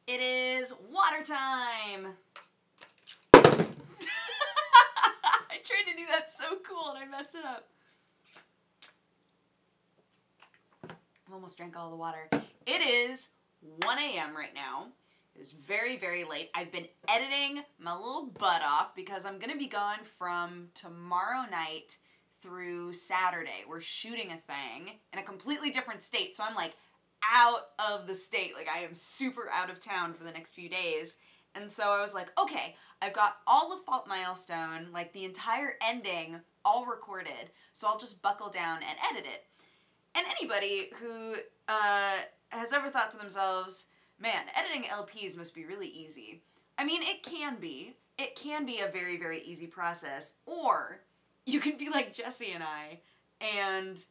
It is water time! I tried to do that so cool and I messed it up. I almost drank all the water. It is 1 a.m. right now. It is very, very late. I've been editing my little butt off because I'm going to be gone from tomorrow night through Saturday. We're shooting a thing in a completely different state, so I'm like out of the state. Like I am super out of town for the next few days. And so I was like, okay, I've got all of Fault Milestone, like the entire ending, all recorded, so I'll just buckle down and edit it. And anybody who has ever thought to themselves, man, editing LPs must be really easy. I mean, it can be. It can be a very, very easy process. Or you can be like Jesse and I and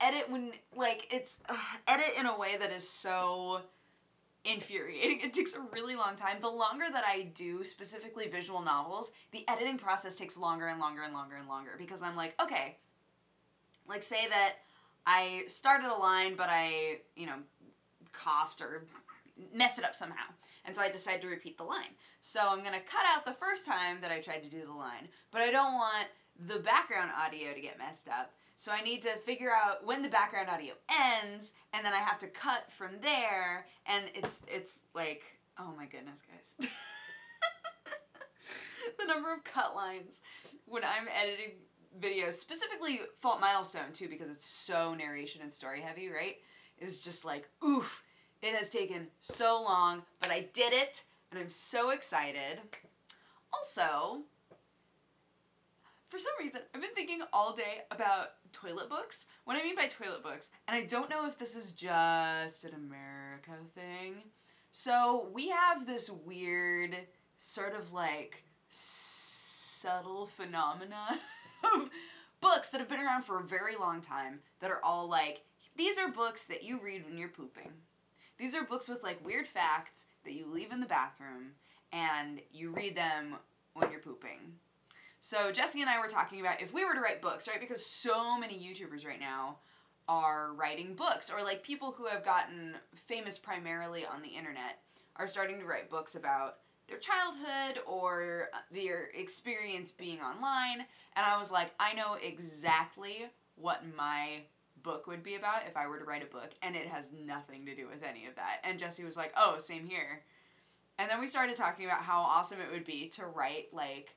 edit when, like, it's, edit in a way that is so infuriating. It takes a really long time. The longer that I do specifically visual novels, the editing process takes longer and longer and longer and longer because I'm like, okay, like say that I started a line but I, you know, coughed or messed it up somehow. And so I decided to repeat the line. So I'm going to cut out the first time that I tried to do the line, but I don't want the background audio to get messed up. So I need to figure out when the background audio ends, and then I have to cut from there, and it's like, oh my goodness, guys. The number of cut lines when I'm editing videos, specifically Fault Milestone too, because it's so narration and story heavy, right? Is just like, oof, it has taken so long, but I did it, and I'm so excited. Also, for some reason, I've been thinking all day about toilet books. What I mean by toilet books, and I don't know if this is just an America thing. So we have this weird sort of like subtle phenomena of books that have been around for a very long time that are all like, these are books that you read when you're pooping. These are books with like weird facts that you leave in the bathroom and you read them when you're pooping. So Jesse and I were talking about if we were to write books, right? Because so many YouTubers right now are writing books, or like people who have gotten famous primarily on the internet are starting to write books about their childhood or their experience being online. And I was like, I know exactly what my book would be about if I were to write a book, and it has nothing to do with any of that. And Jesse was like, oh, same here. And then we started talking about how awesome it would be to write like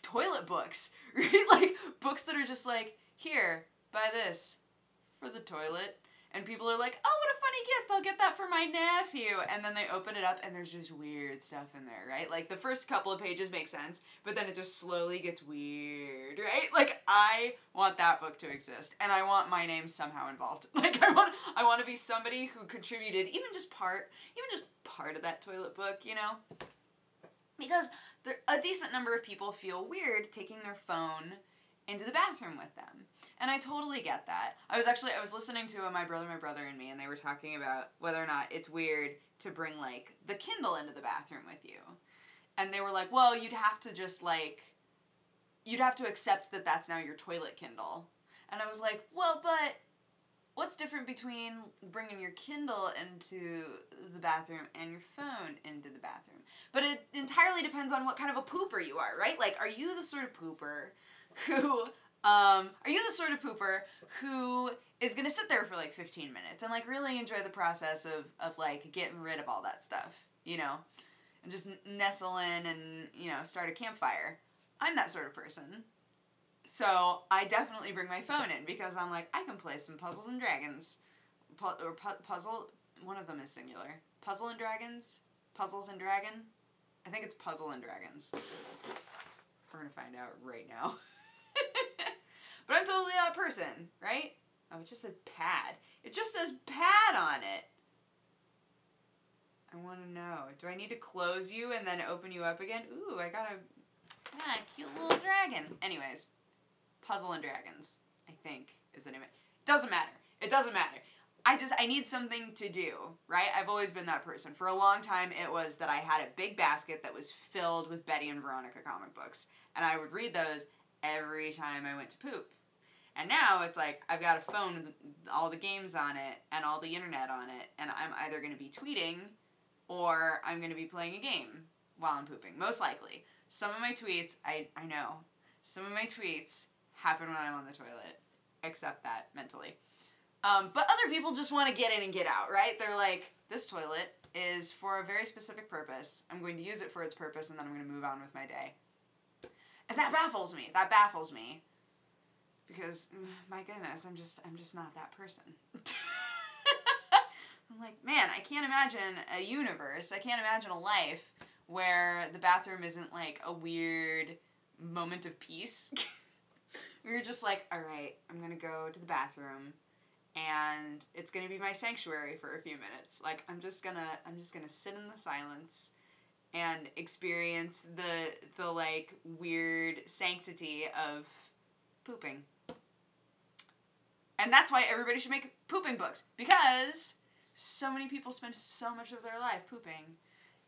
toilet books, right? Like books that are just like, here, buy this for the toilet. And people are like, oh, what a funny gift, I'll get that for my nephew. And then they open it up and there's just weird stuff in there, right? Like the first couple of pages make sense, but then it just slowly gets weird, right? Like I want that book to exist, and I want my name somehow involved. Like I want to be somebody who contributed even just part of that toilet book, you know? Because a decent number of people feel weird taking their phone into the bathroom with them. And I totally get that. I was listening to My Brother and Me, and they were talking about whether or not it's weird to bring, like, the Kindle into the bathroom with you. And they were like, well, you'd have to accept that that's now your toilet Kindle. And I was like, well, but what's different between bringing your Kindle into the bathroom and your phone into the bathroom? But it entirely depends on what kind of a pooper you are, right? Like, are you the sort of pooper who is gonna sit there for like 15 minutes and like really enjoy the process of like getting rid of all that stuff, you know? And just nestle in and, you know, start a campfire. I'm that sort of person. So I definitely bring my phone in because I'm like, I can play some Puzzles and Dragons. Puzzle, one of them is singular. Puzzle and Dragons? Puzzles and Dragon? I think it's Puzzle and Dragons. We're gonna find out right now. But I'm totally that person, right? Oh, it just said pad. It just says pad on it. I want to know. Do I need to close you and then open you up again? Ooh, I got a cute little dragon. Anyways, Puzzle and Dragons, I think, is the name of it. Doesn't matter. It doesn't matter. I need something to do, right? I've always been that person. For a long time, it was that I had a big basket that was filled with Betty and Veronica comic books. And I would read those every time I went to poop. And now it's like, I've got a phone with all the games on it and all the internet on it, and I'm either going to be tweeting or I'm going to be playing a game while I'm pooping, most likely. Some of my tweets, I know, some of my tweets happen when I'm on the toilet. Accept that mentally. But other people just want to get in and get out, right? They're like, this toilet is for a very specific purpose. I'm going to use it for its purpose, and then I'm going to move on with my day. And that baffles me. That baffles me. Because, my goodness, I'm just not that person. I'm like, man, I can't imagine a universe, I can't imagine a life where the bathroom isn't like a weird moment of peace. We're just like, all right, I'm gonna go to the bathroom, and it's gonna be my sanctuary for a few minutes. Like, I'm just gonna sit in the silence and experience the like weird sanctity of pooping. And that's why everybody should make pooping books, because so many people spend so much of their life pooping,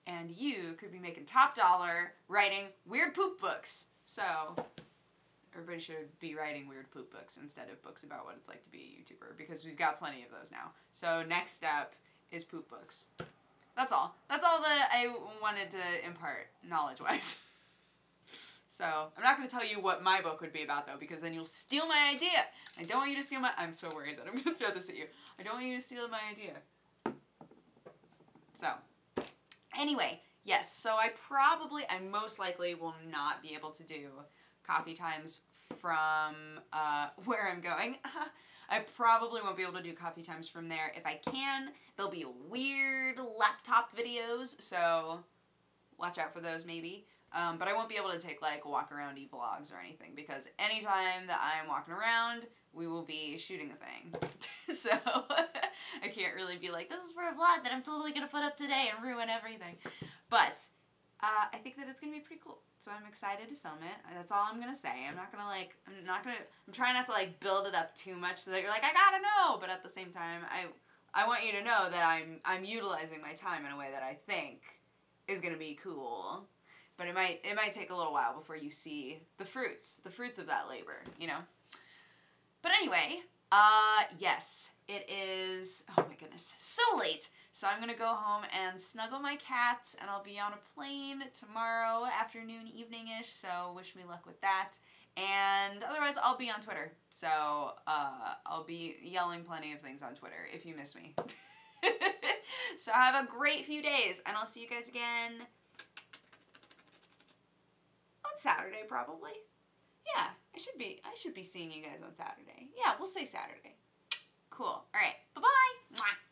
and you could be making top dollar writing weird poop books. So everybody should be writing weird poop books instead of books about what it's like to be a YouTuber, because we've got plenty of those now. So next step is poop books. That's all. That's all that I wanted to impart knowledge-wise. So I'm not going to tell you what my book would be about, though, because then you'll steal my idea. I don't want you to steal my... I'm so worried that I'm going to throw this at you. I don't want you to steal my idea. So, anyway, yes, so I most likely will not be able to do coffee times from where I'm going. I probably won't be able to do coffee times from there. If I can, there'll be weird laptop videos, so watch out for those maybe. But I won't be able to take like walk-around-y vlogs or anything, because anytime that I'm walking around, we will be shooting a thing. So I can't really be like, this is for a vlog that I'm totally going to put up today and ruin everything. But I think that it's going to be pretty cool. So I'm excited to film it. That's all I'm going to say. I'm trying not to like build it up too much so that you're like, I gotta know. But at the same time, I want you to know that I'm utilizing my time in a way that I think is going to be cool. But it might take a little while before you see the fruits of that labor, you know? But anyway, yes, it is, oh my goodness, so late. So I'm gonna go home and snuggle my cats, and I'll be on a plane tomorrow afternoon, evening-ish, so wish me luck with that. And otherwise, I'll be on Twitter. So I'll be yelling plenty of things on Twitter if you miss me. So have a great few days, and I'll see you guys again on Saturday, probably. Yeah, I should be seeing you guys on Saturday. Yeah, we'll say Saturday. Cool. All right. Bye-bye. Mwah.